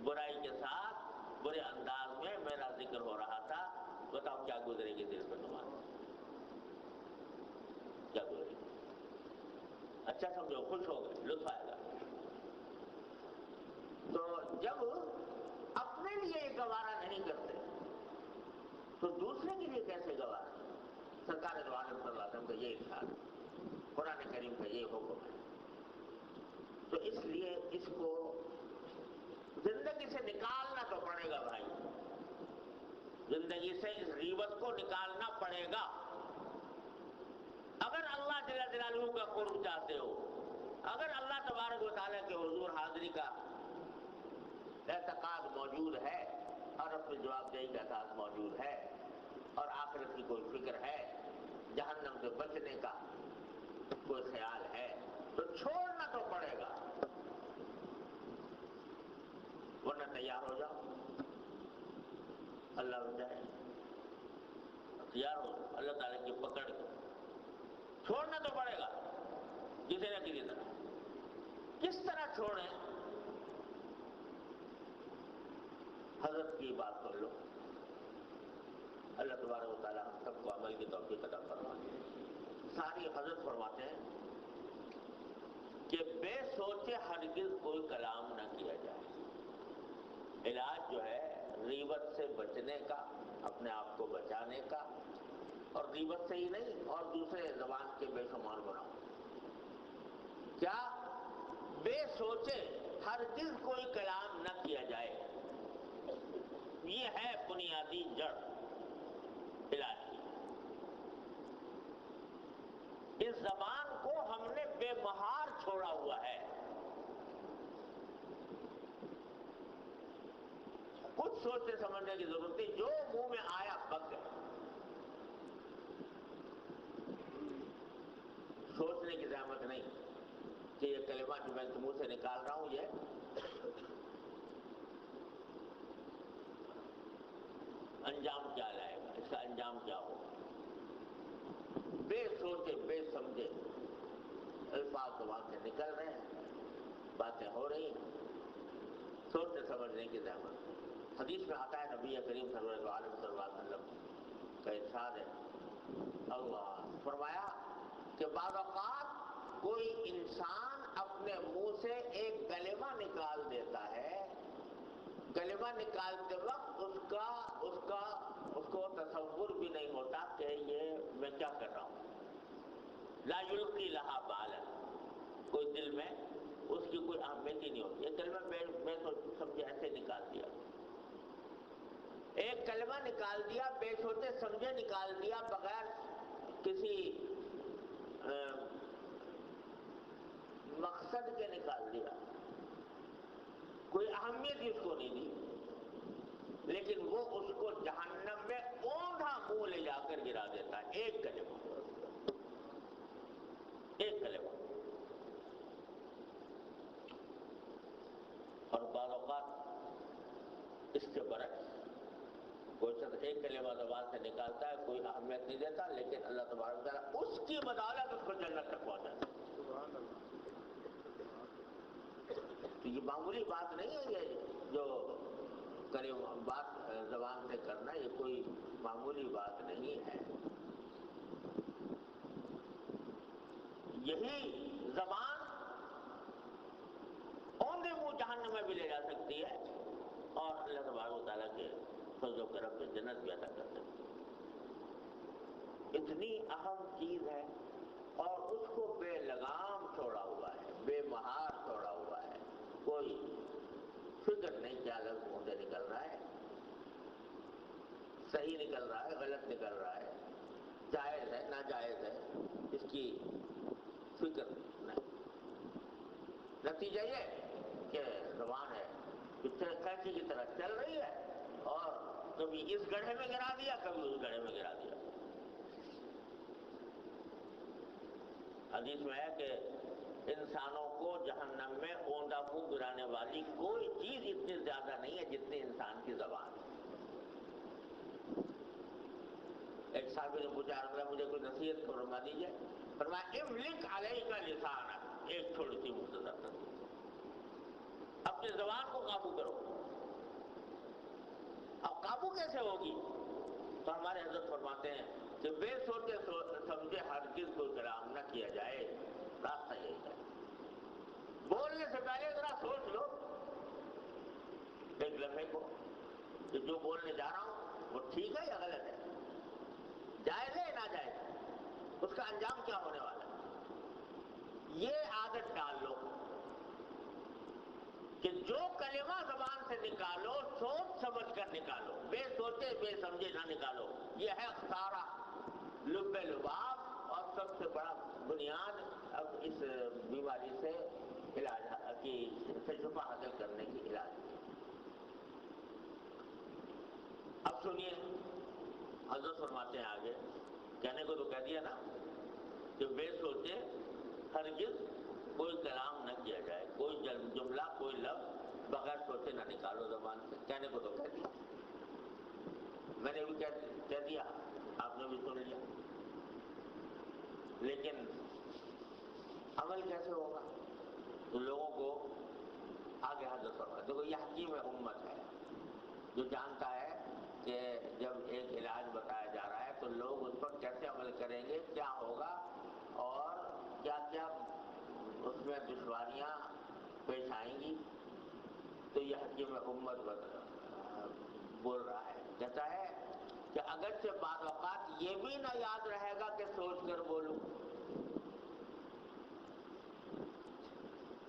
برائی کے ساتھ برے انداز میں میرا ذکر ہو رہا تھا، بتاؤ کیا گزرے گی دل میں تمہارے؟ کیا گزرے گی؟ اچھا سمجھو، خوش ہو گئے، لطف آئے گا. تو جب اپنے لیے یہ گوارا نہیں کرتے تو دوسرے کے لیے کیسے گوارا؟ سرکار دو عالم صلی اللہ علیہ وسلم کا یہ ارشاد ہے، قرآن کریم کا یہ حکم ہے. تو اس لیے اس کو زندگی سے نکالنا تو پڑے گا بھائی، زندگی سے اس غیبت کو نکالنا پڑے گا. اگر اللہ جل جلالہ کا قرب چاہتے ہو، اگر اللہ تبارک و تعالیٰ کے حضور حاضری کا اعتقاد موجود ہے اور اپنے جواب دہی کا احساس موجود ہے اور آخرت کی کوئی فکر ہے، جہنم سے بچنے کا کوئی خیال ہے، تو چھوڑنا تو پڑے گا، ورنہ تیار ہو جاؤ، اللہ بچائے، تیار ہو اللہ تعالیٰ کی پکڑ کے، چھوڑنا تو پڑے گا کسی نہ کسی طرح. کس طرح چھوڑیں؟ حضرت کی بات کر لو، اللہ تبارک و تعالیٰ ہم سب کو عمل کی توفیق عطا فرمائے. ساری حضرت فرماتے ہیں کہ بے سوچے ہرگز کوئی کلام نہ کیا جائے. علاج جو ہے غیبت سے بچنے کا، اپنے آپ کو بچانے کا، اور غیبت سے ہی نہیں اور دوسرے زبان کے بے شمار گناہ. کیا؟ بے سوچے ہرگز کوئی کلام نہ کیا جائے. یہ ہے بنیادی جڑ علاج کی. اس زبان کو ہم نے بے مہار چھوڑا ہوا ہے. کچھ سوچنے سمجھنے کی ضرورت نہیں، جو منہ میں آیا بک گئے. سوچنے کی زحمت نہیں کہ یہ کلمہ جو میں منہ سے نکال رہا ہوں یہ انجام کیا لائے گا، اس کا انجام کیا ہوگا. بے سوچے بے سمجھے الفاظ زبان سے نکل رہے ہیں، باتیں ہو رہی ہیں، سوچنے سمجھنے کی زحمت. حدیث میں آتا ہے نبی کریم صلی اللہ علیہ وسلم کا ارشاد ہے، اللہ فرمایا کہ بعض اوقات کوئی انسان اپنے منہ سے ایک کلمہ نکال دیتا ہے، کلمہ نکالتے وقت اس کو تصور بھی نہیں ہوتا کہ یہ میں کیا کر رہا ہوں. لا یلقی لہا بالا، کوئی دل میں اس کی کوئی اہمیت ہی نہیں ہوتی. یہ کلمہ میں تو سمجھے ایسے نکال دیا، ایک کلمہ نکال دیا، بے سوچے سمجھے نکال دیا، بغیر کسی مقصد کے نکال دیا، کوئی اہمیت ہی اس کو نہیں دی، لیکن وہ اس کو جہنم میں اوندھا منہ لے جا کر گرا دیتا ہے. ایک کلمہ، ایک کلمہ. اور بعض اوقات اس کے برعکس کوئی شخص ایک کلمہ زبان سے نکالتا ہے، کوئی اہمیت نہیں دیتا، لیکن اللہ تبارک و تعالیٰ اس کی بدولت اس کو جنت تک پہنچاتا ہے. معمولی بات نہیں ہے یہ جو بات زبان سے کرنا، یہ کوئی معمولی بات نہیں ہے. یہی زبان اوندے منہ جہنم میں بھی لے جا سکتی ہے اور اللہ تبارک و تعالیٰ کے فضل و کرم سے جنت بھی عطا کر سکتی ہے. اتنی اہم چیز ہے اور اس کو بے لگام چھوڑا ہوا ہے، بے مہار چھوڑا ہوا ہے. کوئی فکر نہیں کیا لفظ منہ سے نکل رہا ہے، صحیح نکل رہا ہے، غلط نکل رہا ہے، جائز ہے ناجائز ہے، اس کی فکر نہیں. نتیجہ یہ کہ زبان ہے کینچی کی طرح چل رہی ہے اور کبھی اس گڑھے میں گرا دیا، کبھی اس گڑھے میں گرا دیا. حدیث میں ہے کہ انسانوں کو جہنم میں اوندا منہ گرانے والی کوئی چیز اتنی زیادہ نہیں ہے جتنی انسان کی زبان ہے. ایک صاحب نے پوچھا رسول مجھے کوئی نصیحت فرما دیجیے. فرمایا املک علیک لسانک، ایک تھوڑی سی مختصر کر اپنی زبان کو قابو کرو. اب قابو کیسے ہوگی؟ تو ہمارے حضرت فرماتے ہیں کہ بے سوچے سمجھے ہرگز کوئی کلام نہ کیا جائے. راستہ یہی ہے. بولنے سے پہلے ذرا سوچ لو ایک لمحے کو کہ جو بولنے جا رہا ہوں وہ ٹھیک ہے یا غلط ہے، جائز ہے ناجائز ہے، اس کا انجام کیا ہونے والا ہے. یہ عادت ڈال لو کہ جو کلمہ زبان سے نکالو سوچ سمجھ کر نکالو، بے سوچے بے سمجھے نہ نکالو. یہ ہے سارا لب لباب اور سب سے بڑا بنیاد اب اس بیماری سے علاج کی شفا حاصل کرنے کی علاج. اب سنیے حضرت فرماتے ہیں آگے، کہنے کو تو کہہ دیا نا کہ بے سوچے ہرگز کوئی کلام نہ کیا جائے، کوئی جملہ کوئی لفظ بغیر سوچے نہ نکالو زبان سے. کہنے کو تو کہہ دیا، میں نے بھی کہہ دیا، آپ نے بھی سن لیا، لیکن عمل کیسے ہوگا؟ تو لوگوں کو آگے حضرت فرماتے ہیں. دیکھو یہ حکیم امت ہے جو جانتا ہے کہ جب ایک علاج بتایا جا رہا ہے تو لوگ اس پر کیسے عمل کریں گے، کیا ہوگا اور کیا کیا اس میں دشواریاں پیش آئیں گی. تو یہ حکیم امت بول رہا ہے، کہتا ہے کہ اگرچہ بعض اوقات یہ بھی نہ یاد رہے گا کہ سوچ کر بولوں.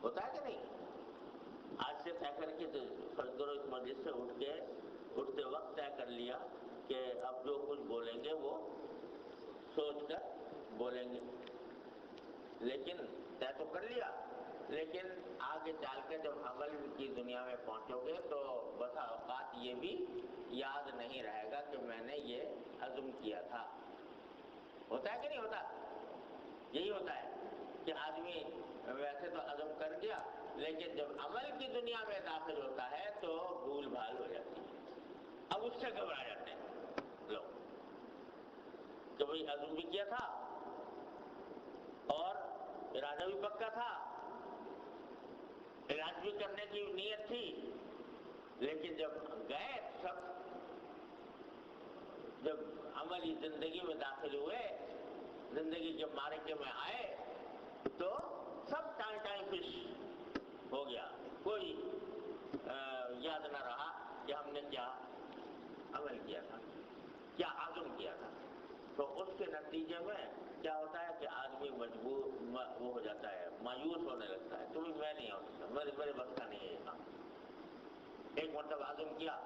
ہوتا ہے کہ نہیں؟ آج سے طے کر کے فرض کرو اس مجلس سے اٹھتے وقت طے کر لیا کہ اب جو کچھ بولیں گے وہ سوچ کر بولیں گے. لیکن طے تو کر لیا، لیکن آگے چل کے جب عمل کی دنیا میں پہنچو گے تو بسا اوقات یہ بھی یاد نہیں رہے گا کہ میں نے یہ عزم کیا تھا. ہوتا ہے کہ نہیں ہوتا؟ یہی ہوتا ہے کہ آدمی ویسے تو عزم کر گیا لیکن جب عمل کی دنیا میں داخل ہوتا ہے تو بھول بھال ہو جاتی ہے. اب اس سے گھبرا جاتے ہیں لوگ کہ بھائی عزم بھی کیا تھا اور ارادہ بھی پکا تھا، علاج بھی کرنے کی نیت تھی، لیکن جب گئے سب، جب عملی زندگی میں داخل ہوئے، زندگی کے معرکے میں آئے تو سب ٹائم فش ہو گیا. کوئی یاد نہ رہا کہ ہم نے کیا عمل کیا تھا، کیا عزم کیا تھا. تو اس کے نتیجے میں کیا ہوتا ہے کہ آدمی مجبور وہ ہو جاتا ہے، مایوس ہونے لگتا ہے کہ میں نہیں ہو سکتا، میرے بس کا نہیں ہے یہ کام. ایک مرتبہ عزم کیا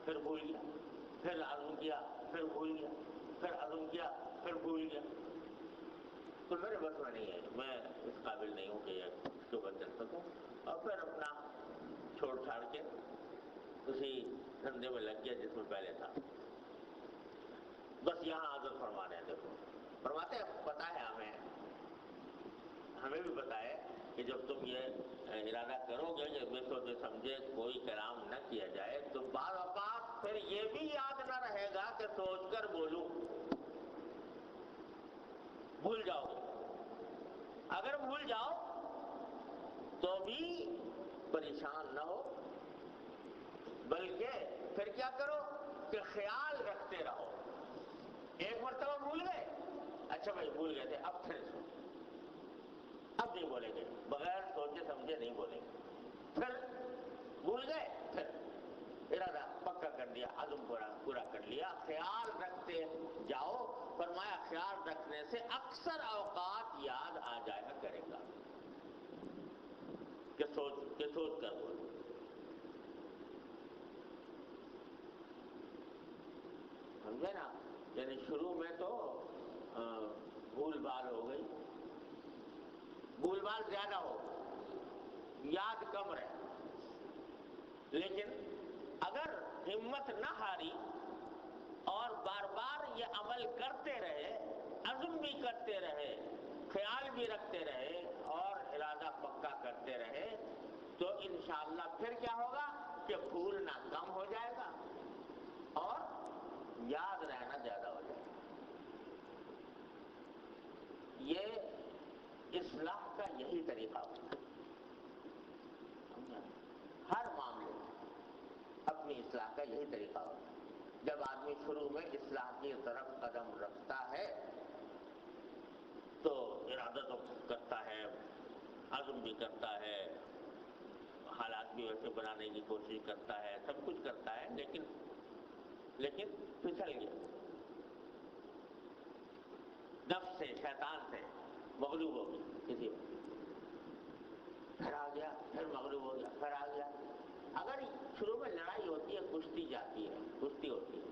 پھر بھول گیا، پھر عزم کیا پھر بھول گیا، پھر عزم کیا پھر بھول گیا. تو میرے بس میں نہیں ہے، میں اس قابل نہیں ہوں کہ یہ اس کو بدل سکوں. اور پھر اپنا چھوڑ چھاڑ کے اسی دھندے میں لگ گیا جس میں پہلے تھا. بس یہاں حضرت فرما رہے ہیں، دیکھو فرماتے ہیں پتہ ہے ہمیں بھی پتہ ہے کہ جب تم یہ ارادہ کرو گے کہ بے سوچے سمجھے کوئی کلام نہ کیا جائے تو بعض اوقات پھر یہ بھی یاد نہ رہے گا کہ سوچ کر بولوں. بھول جاؤ گے. اگر بھول جاؤ تو بھی پریشان نہ ہو، بلکہ پھر کیا کرو کہ خیال رکھتے رہو۔ ایک مرتبہ بھول گئے، اچھا بھائی بھول گئے تھے، اب پھر اب نہیں بولیں گے، بغیر سوچے سمجھے نہیں بولیں گے۔ پھر بھول گئے، پھر ارادہ پکا کر لیا، عزم پورا کر لیا، خیال رکھتے جاؤ۔ فرمایا خیال رکھنے سے اکثر اوقات یاد آ جایا کرے گا کہ سوچ کر بولو۔ سمجھے نا؟ یعنی شروع میں تو بھول بھال ہو گئی، بھول بھال زیادہ ہو گئی، یاد کم رہے، لیکن اگر ہمت نہ ہاری اور بار بار یہ عمل کرتے رہے، عزم بھی کرتے رہے، خیال بھی رکھتے رہے اور ارادہ پکا کرتے رہے، تو انشاءاللہ پھر کیا ہوگا کہ بھولنا کم ہو جائے گا اور یاد رہنا زیادہ ہو جائے گا۔ یہ اصلاح کا یہی طریقہ ہوتا ہے۔ ہر معاملے میں اپنی اصلاح کا یہی طریقہ ہوتا ہے۔ جب آدمی شروع میں اصلاح کی طرف قدم رکھتا ہے تو ارادہ تو کرتا ہے، عزم بھی کرتا ہے، حالات بھی ویسے بنانے کی کوشش کرتا ہے، سب کچھ کرتا ہے، لیکن پھسل گیا، نفس سے، شیطان سے مغلوب ہو گیا کسی میں، پھر آ گیا، پھر مغلوب ہو گیا، پھر آ گیا۔ اگر شروع میں لڑائی ہوتی ہے، کشتی جاتی ہے، کشتی ہوتی ہے،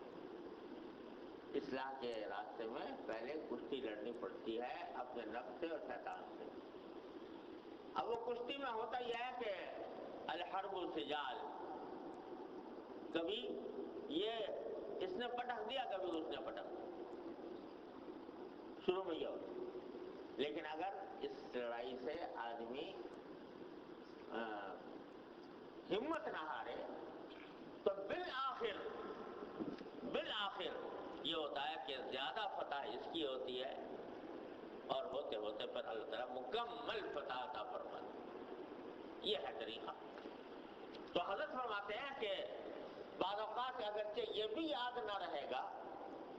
اصلاح کے راستے میں پہلے کشتی لڑنی پڑتی ہے اپنے نفس سے اور شیطان سے۔ اب وہ کشتی میں ہوتا یہ ہے کہ الحرب سجال، کبھی یہ اس نے پٹک دیا، کبھی اس نے پٹک دیا، شروع میں یہ ہوتا۔ لیکن اگر اس لڑائی سے آدمی ہمت نہ ہارے تو بالآخر یہ ہوتا ہے کہ زیادہ فتح اس کی ہوتی ہے اور ہوتے ہوتے پر اللہ تعالیٰ مکمل فتح عطا فرماتا ہے۔ یہ ہے طریقہ۔ تو حضرت فرماتے ہیں کہ بعض اوقات اگرچہ یہ بھی یاد نہ رہے گا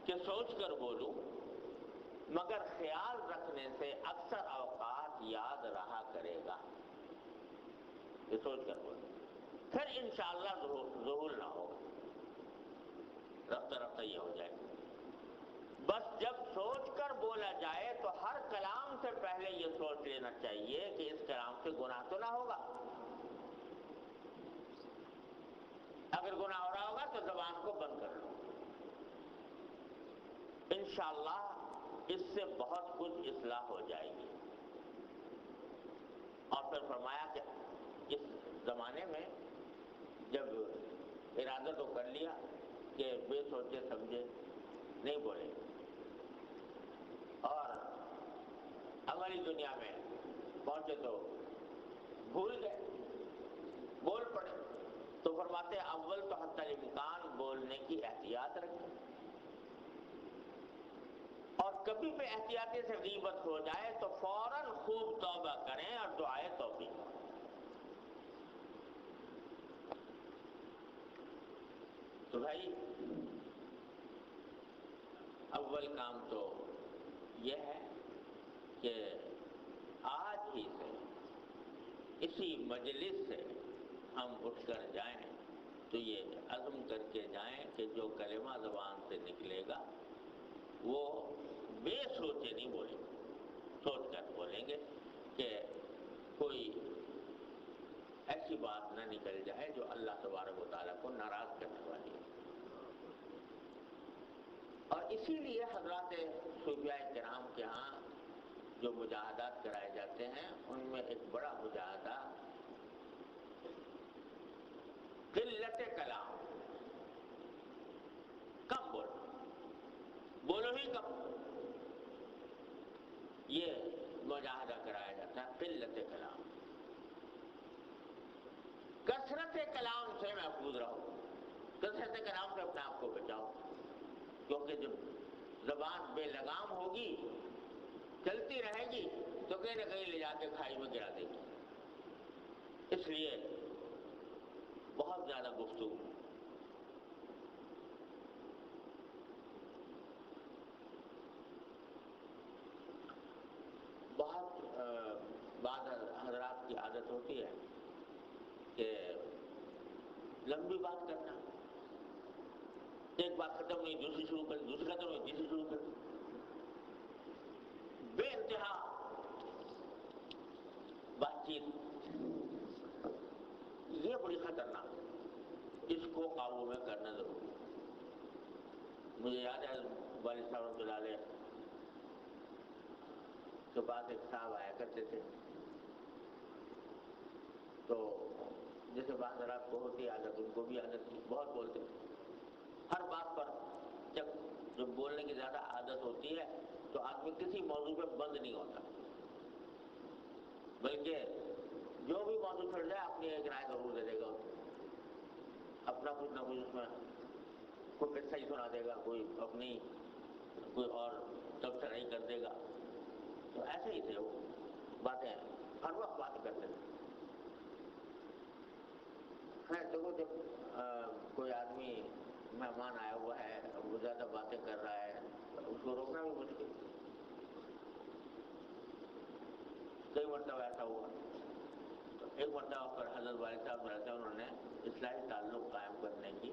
کہ سوچ کر بولوں، مگر خیال رکھنے سے اکثر اوقات یاد رہا کرے گا کہ سوچ کر بولوں، پھر انشاءاللہ ظہور نہ ہوگا، رفتہ رفتہ یہ ہو جائے گا۔ بس جب سوچ کر بولا جائے تو ہر کلام سے پہلے یہ سوچ لینا چاہیے کہ اس کلام سے گناہ تو نہ ہوگا۔ اگر گناہ ہو رہا ہوگا تو زبان کو بند کر لو، انشاءاللہ اس سے بہت کچھ اصلاح ہو جائے گی۔ اور پھر فرمایا کہ اس زمانے میں جب ارادہ تو کر لیا کہ بے سوچے سمجھے نہیں بولے، اور عملی دنیا میں پہنچے تو بھول گئے، بول پڑے، تو فرماتے ہیں اول تو حتی الامکان بولنے کی احتیاط رکھیں، اور کبھی بھی احتیاطی سے غیبت ہو جائے تو فوراً خوب توبہ کریں اور دعائے توفیق۔ تو بھائی اول کام تو یہ ہے کہ آج ہی سے اسی مجلس سے ہم اٹھ کر جائیں تو یہ عزم کر کے جائیں کہ جو کلمہ زبان سے نکلے گا وہ بے سوچے نہیں بولیں گے، سوچ کر بولیں گے کہ کوئی ایسی بات نہ نکل جائے جو اللہ تبارک و تعالیٰ کو ناراض کرنے والی ہے۔ اور اسی لیے حضرات صوفیاء کرام کے ہاں جو مجاہدات کرائے جاتے ہیں ان میں ایک بڑا مجاہدہ قلت کلام، کم بولو ہی کم، یہ مجاہدہ کرایا جاتا ہے قلت کلام۔ کثرت کلام سے محفوظ رہو، کثرت کلام سے اپنے آپ کو بچاؤ، کیونکہ جب زبان بے لگام ہوگی، چلتی رہے گی تو کہیں نہ کہیں لے جا کے کھائی میں گرا دے گی۔ اس لیے بہت زیادہ گفتگو. بہت بعض حضرات کی عادت ہوتی ہے کہ لمبی بات کرنا، ایک بات ختم ہوئی دوسری شروع کر، دوسری ختم ہوئی تیسری شروع کر، بے انتہا بات چیت. یہ بڑی خطرناک، اس کو قابو میں کرنا ضروری ہے. مجھے یاد ہے والد صاحب رحمۃ اللہ علیہ کے پاس ایک صاحب آیا کرتے تھے، تو جیسے بعض حضرات کو ہوتی عادت، ان کو بھی عادت تھی، بہت بولتے تھے ہر بات پر. جب بولنے کی زیادہ عادت ہوتی ہے تو آدمی کسی موضوع پہ بند نہیں ہوتا، بلکہ جو بھی موضوع چھڑ جائے اپنی ایک رائے ضرور دے دے گا، اپنا کچھ نہ کچھ اس میں کوئی قصہ ہی سنا دے گا، کوئی اپنی کوئی اور تبصرہ کر دے گا. تو ایسے ہی تھے وہ، باتیں ہر وقت بات کرتے تھے. خیر دیکھو، جب کوئی آدمی مہمان آیا ہوا ہے، وہ زیادہ باتیں کر رہا ہے، اس کو روکنا بھی مشکل. کئی مرتبہ ایسا ہوا. تو ایک مرتبہ پر حضرت والد صاحب رہتے ہیں، انہوں نے اصلاحی تعلق قائم کرنے کی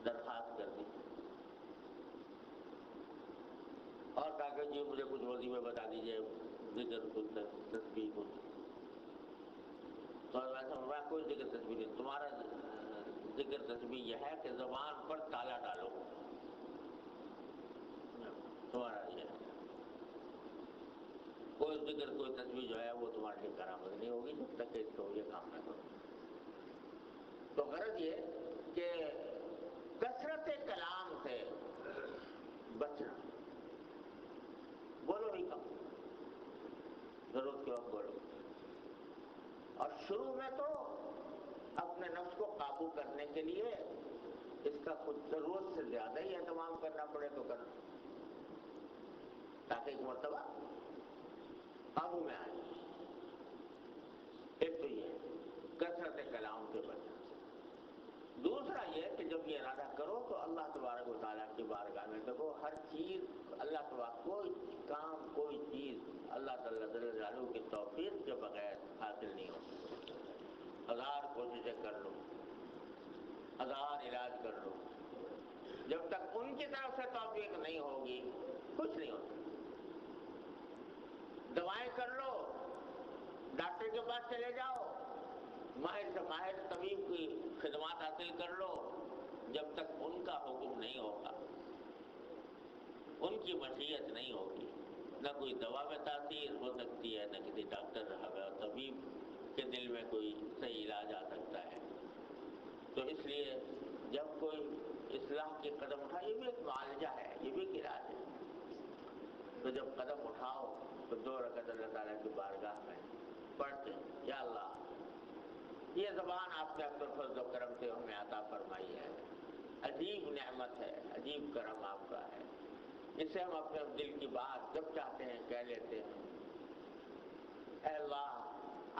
درخواست کر دی اور کہا کہ جی مجھے کچھ وظیفے بتا دیجیے، ذکر کچھ تسبیح کچھ. تو میں کوئی ذکر تسبیح نہیں، تمہارا ذکر تسبیح یہ ہے کہ زبان پر تالا ڈالو، تمہارا یہ ہے. کوئی ذکر کوئی تسبیح جو ہے وہ تمہارے لیے کرامت نہیں ہوگی جب تک کہ اس کو یہ کام نہ کرو. تو غرض یہ کہ کثرت کلام سے بچنا، بولو ہی کم، ضرورت کے وقت بولو. اور شروع میں تو اپنے نفس کو قابو کرنے کے لیے اس کا خود ضرورت سے زیادہ ہی اہتمام کرنا پڑے تو کرنا، تاکہ ایک مرتبہ قابو میں آئے. ایک تو یہ کثرت کلام سے بچنا. دوسرا یہ کہ جب یہ ارادہ کرو تو اللہ تبارک و تعالیٰ کی بارگاہ میں دیکھو، ہر چیز اللہ تبارک، کوئی کام کوئی چیز اللہ تعالیٰ جل جلالہ کی توفیق کے بغیر حاصل نہیں ہوتی. ہزار کوششیں کر لو، ہزار علاج کر لو، جب تک ان کی طرف سے توفیق نہیں ہوگی کچھ نہیں ہوتا. دوائیں کر لو، ڈاکٹر کے پاس چلے جاؤ، ماہر سے ماہر طبیب کی خدمات حاصل کر لو، جب تک ان کا حکم نہیں ہوگا، ان کی مشیت نہیں ہوگی، نہ کوئی دوا میں تاثیر ہو سکتی ہے، نہ کسی ڈاکٹر اور طبیب کے دل میں کوئی صحیح علاج آ سکتا ہے. تو اس لیے جب کوئی اصلاح کے قدم اٹھائے، یہ بھی ایک معالجہ ہے، یہ بھی ایک علاج ہے. تو جب قدم اٹھاؤ تو 2 رکعت اللہ تعالیٰ کی بارگاہ میں پڑھتے، یا اللہ یہ زبان آپ نے اپنے فضل و کرم سے ہمیں عطا فرمائی ہے، عجیب نعمت ہے، عجیب کرم آپ کا ہے، اس سے ہم اپنے دل کی بات جب چاہتے ہیں کہہ لیتے ہیں. اے اللہ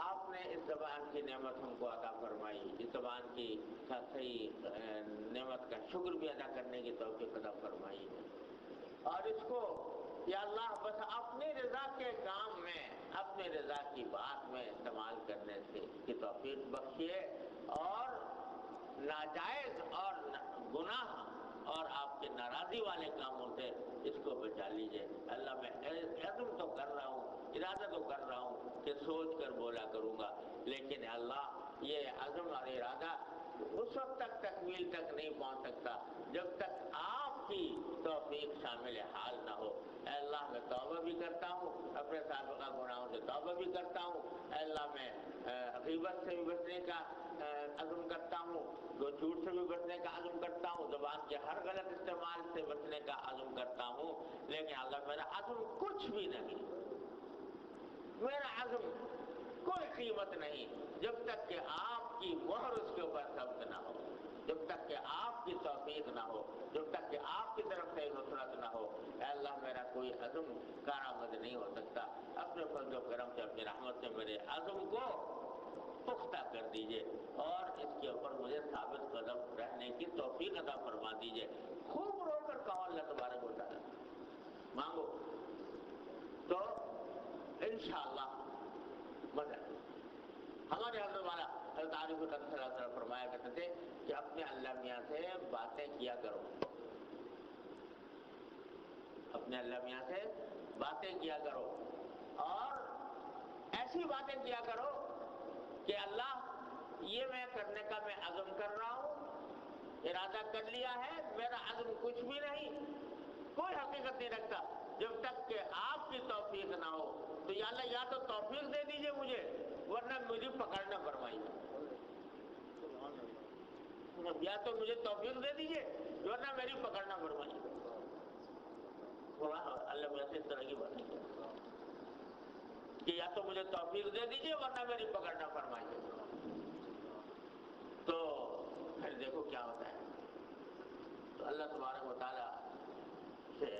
آپ نے اس زبان کی نعمت ہم کو عطا فرمائی، اس زبان کی صحیح نعمت کا شکر بھی ادا کرنے کی توفیق عطا فرمائی ہے، اور اس کو یا اللہ بس اپنی رضا کے کام میں، اپنی رضا کی بات میں استعمال کرنے سے کی توفیق بخشیے، اور ناجائز اور گناہ اور آپ کے ناراضی والے کاموں سے اس کو بچا لیجئے. اللہ میں عزم تو کر رہا ہوں، ارادہ تو کر رہا ہوں کہ سوچ کر بولا کروں گا، لیکن اللہ یہ عزم اور ارادہ اس وقت تک تکمیل تک نہیں پہنچ سکتا جب تک آپ کی توفیق شامل حال نہ ہو. اے اللہ میں توبہ بھی کرتا ہوں، اپنے سابقہ گناہوں سے توبہ بھی کرتا ہوں. اے اللہ میں غیبت سے بھی بچنے کا عزم کرتا ہوں، جھوٹ سے بھی بچنے کا عزم کرتا ہوں، زبان کے ہر غلط استعمال سے بچنے کا عزم کرتا ہوں. لیکن اللہ میرا عزم کچھ بھی نہیں، میرا عزم کوئی قیمت نہیں جب تک کہ آپ کی مہر اس کے اوپر ثبت نہ ہو، جب تک کہ آپ کی توفیق نہ ہو، جب تک کہ آپ کی طرف سے نصرت نہ ہو. اے اللہ میرا کوئی عزم کارآمد نہیں ہو سکتا. اپنے فضل و کرم سے، اپنی رحمت سے میرے عزم کو پختہ کر دیجئے اور اس کے اوپر مجھے ثابت قدم رہنے کی توفیق عطا فرما دیجئے۔ خوب رو کر کہو اللہ تبارک و تعالیٰ، مانگو تو انشاءاللہ مدد۔ ہمارے حضرت والا حضرت عارف قدس صلی اللہ علیہ وسلم فرمایا کرتے تھے کہ اپنے اللہ میاں سے باتیں کیا کرو، اپنے اللہ میاں سے باتیں کیا کرو اور ایسی باتیں کیا کرو کہ اللہ یہ میں کرنے کا میں عزم کر رہا ہوں، ارادہ کر لیا ہے، میرا عزم کچھ بھی نہیں، کوئی حقیقت نہیں رکھتا جب تک کہ آپ کی توفیق نہ ہو۔ تو یا اللہ یا تو توفیق دے دیجئے مجھے ورنہ مجھے پکڑنا فرمائیے، یا تو مجھے توفیق دے دیجئے ورنہ میری پکڑنا فرمائیے۔ اللہ میں سے اس طرح کی بات نہیں کہ یا تو مجھے توفیق دے دیجئے ورنہ میری پکڑنا فرمائیے۔ تو پھر دیکھو کیا ہوتا ہے، تو اللہ تبارک و تعالیٰ سے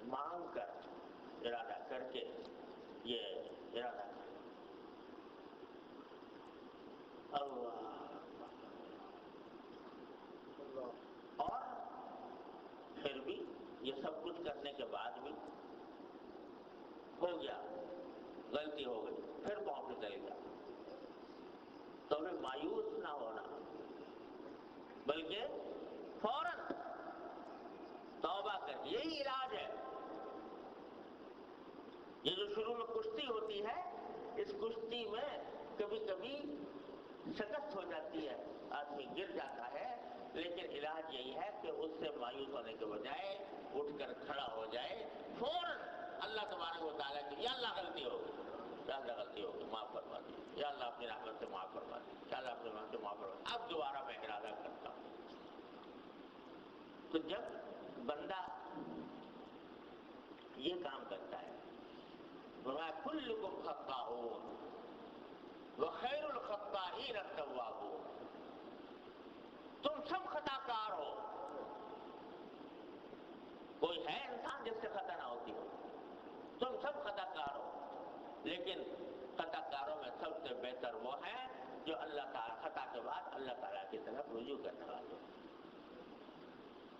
مانگ کر ارادہ کر کے یہ ارادہ کر اللہ، اور پھر بھی یہ سب کچھ کرنے کے بعد بھی ہو گیا، غلطی ہو گئی، پھر پاؤں پہ چل گیا، تو پھر مایوس نہ ہونا بلکہ فوراً توبہ کر، یہی علاج ہے۔ یہ جو شروع میں کشتی ہوتی ہے، اس کشتی میں کبھی کبھی شکست ہو جاتی ہے، آدمی گر جاتا ہے، لیکن علاج یہی ہے کہ اس سے مایوس ہونے کے بجائے اٹھ کر کھڑا ہو جائے، فوراً اللہ تبارک و تعالیٰ کی یا اللہ غلطی ہوگی، یا اللہ غلطی ہوگی معاف فرما دیجیے، یا اللہ اپنی رحمت سے معاف فرما دیجیے، یا اللہ اپنی رحمت سے معاف فرما دیجیے، اب دوبارہ میں ارادہ کرتا ہوں۔ تو جب بندہ یہ کام کرتا ہے، فرمایا کلکم خطاؤون وخیر الخطائین التوابون، تم سب خطا کار ہو، کوئی ہے انسان جس سے خطا نہ ہوتی ہو، تم سب خطا کار ہو، لیکن خطا کاروں میں سب سے بہتر وہ ہیں جو اللہ تعالیٰ خطا کے بعد اللہ تعالیٰ کی طرف رجوع کرنے والے ہیں۔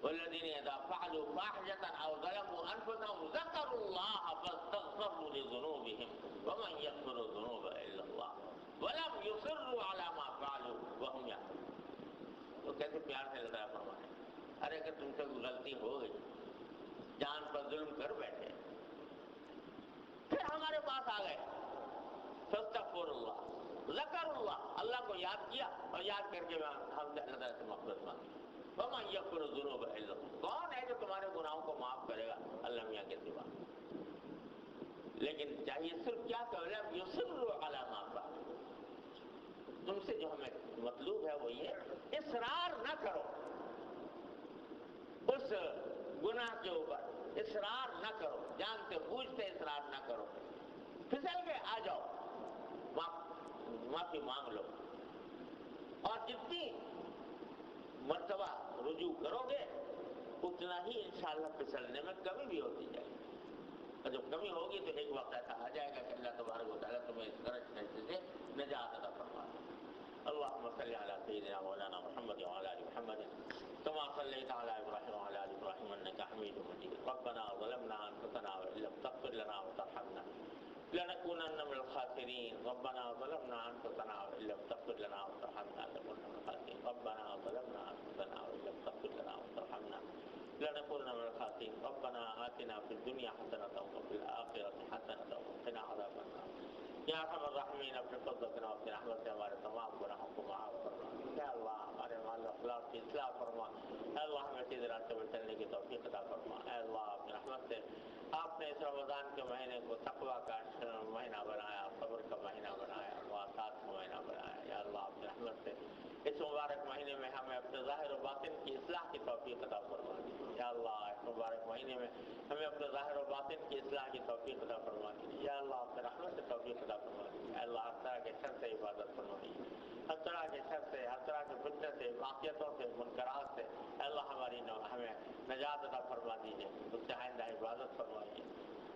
والذین اذا فعلوا فاحشة او ظلموا انفسهم ذکروا اللہ فاستغفروا لذنوبهم ومن یغفر الذنوب الا اللہ ولم یصروا علی ما فعلوا وهم یعلمون۔ تو کیسے پیار سے لگایا فرمایا، ارے اگر تم سے کوئی غلطی ہو گئی، جان پر ظلم کر بیٹھے، پھر ہمارے پاس آ گئے، فاستغفر اللہ، ذکر اللہ، اللہ کو یاد کیا اور یاد کر کے ہم نے اللہ تعالیٰ سے مغفرت مانگی۔ وَمَن يَغْفِرُ الذُّنُوبَ إِلَّا اللَّهُ، کون ہے جو تمہارے گناہوں کو معاف کرے گا؟ اللہ میاں کے سوا۔ لیکن چاہیے صرف کیا کہ لَمْ يُصِرُّوا عَلَىٰ مَا فَعَلُوا، تم سے جو ہمیں مطلوب ہے وہ یہ اصرار نہ کرو اس گناہ کے اوپر، اصرار نہ کرو، جانتے بوجھتے اصرار نہ کرو، پھسل کے آ جاؤ، معافی مانگ لو، اور جتنی مرتبہ رجوع کرو گے اتنا ہی انشاءاللہ پھسلنے میں کمی بھی ہوتی جائے گی، اور جب کمی ہوگی تو ایک وقت ایسا آ جائے گا کہ اللہ تبارک و تعالیٰ تمہیں اس غرض سے نجات عطا فرما دے۔ اللهم صل على سيدنا مولانا محمد وعلى ال محمد كما صليت على ابراهيم وعلى ال ابراهيم انك حميد مجيد۔ ربنا ظلمنا انفسنا وان لم تغفر لنا وترحمنا لنكونن من الخاسرين۔ ربنا ظلمنا انفسنا وان لم تغفر لنا وترحمنا لنكونن من الخاسرين۔ ربنا ظلمنا انفسنا وان لم تغفر لنا وترحمنا لنكونن من الخاسرين۔ ربنا آتنا في الدنيا حسنة وفي الآخرة حسنة وقنا عذاب النار۔ یا ارحم الراحمین، اپنے فضل و کرم اپنے رحمت سے ہمارے تمام گناہوں کو معاف فرما۔ یا اللہ ہمارے مال و اخلاق کی اصلاح فرما۔ اے اللہ ہمیں سیدھے راستے پر چلنے کی توفیق عطا فرما۔ اے اللہ اپنی رحمت سے آپ نے اس رمضان کے مہینے کو تقویٰ کا مہینہ بنایا، صبر کا مہینہ بنایا، مواصلات کا مہینہ بنایا۔ یا اللہ اپنی رحمت سے اس مبارک مہینے میں ہمیں اپنے ظاہر و باطن کی اصلاح کی توفیق عطا فرما دیجیے۔ یا اللہ اس مبارک مہینے میں ہمیں اپنے ظاہر و باطن کی اصلاح کی توفیق عطا فرما دیجیے۔ یا اللہ اپنے رحمت سے توفیق عطا فرما دیجیے۔ اے اللہ ہر طرح کے شر سے حفاظت فرمائیے، ہر طرح کے شر سے، ہر طرح کے فتنے سے، معصیتوں سے، منکرات سے اے اللہ ہمیں نجات عطا فرما دیجیے، اس سے آئندہ حفاظت فرمائیے۔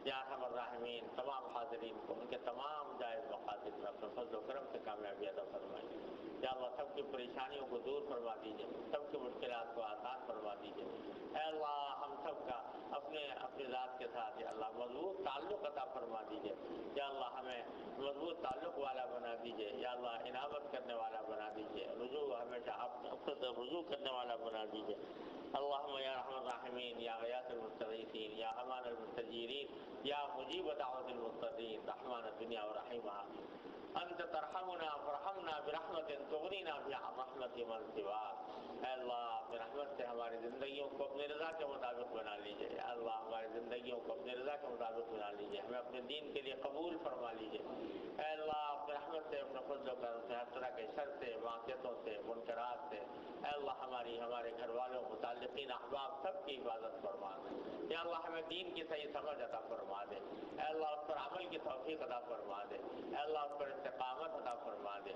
یا ارحم الراحمین تمام حاضرین کو ان کے تمام جائز مقاصد میں اپنے فضل و کرم سے کامیابی عطا فرمائیے. یا اللہ سب کی پریشانیوں کو دور فرما دیجیے, سب کی مشکلات کو آسان فرما دیجیے. اے اللہ ہم سب کا اپنے ذات کے ساتھ یا اللہ مضبوط تعلق عطا فرما دیجیے. یا اللہ ہمیں مضبوط تعلق والا بنا دیجیے. یا اللہ انابت کرنے والا بنا دیجیے, رجوع ہمیشہ اپنے طرف رجوع کرنے والا بنا دیجیے. اللہم یا رحم الراحمین یا غیاث المستغیثین یا امان المستجیرین یا مجیب دعوت المضطرین رحمان الدنیا و رحیمہا انت ترحمنا فرحمنا برحمت تغنینا بها عن رحمت من سواک. اے اللہ اپنی رحمت سے ہماری زندگیوں کو اپنی رضا کے مطابق بنا لیجیے. اے اللہ ہماری زندگیوں کو اپنی رضا کے مطابق بنا لیجیے, ہمیں اپنے دین کے لیے قبول فرما لیجیے. اے اللہ اپنی رحمت سے اپنے فضل و کرم سے ہر طرح کے شر سے, معصیتوں سے, منکرات سے اے اللہ ہمارے گھر والوں, متعلقین, احباب سب کی حفاظت فرما دے. یا اللہ ہمیں دین کی صحیح سمجھ عطا فرما دے. اے اللہ اس پر عمل کی توفیق عطا فرما دے. اے اللہ اس پر استقامت عطا فرما دے.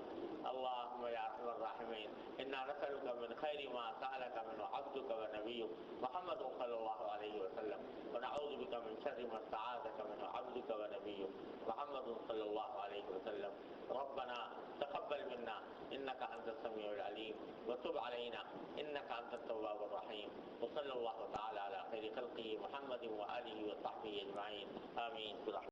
اللہم یا ارحم الراحمین انا نسألک من خیر ما سألک من عبدک و نبیک محمد صلی اللہ علیہ وسلم ونعوذ بک من شر ما استعاذک من عبدک و نبیک محمد صلی اللہ علیہ وسلم. ربنا تقبل منا انك انت السميع العليم وتب علينا انك انت التواب الرحيم. وصلى الله تعالى على خير خلقه محمد وآله وصحبه اجمعين. آمين.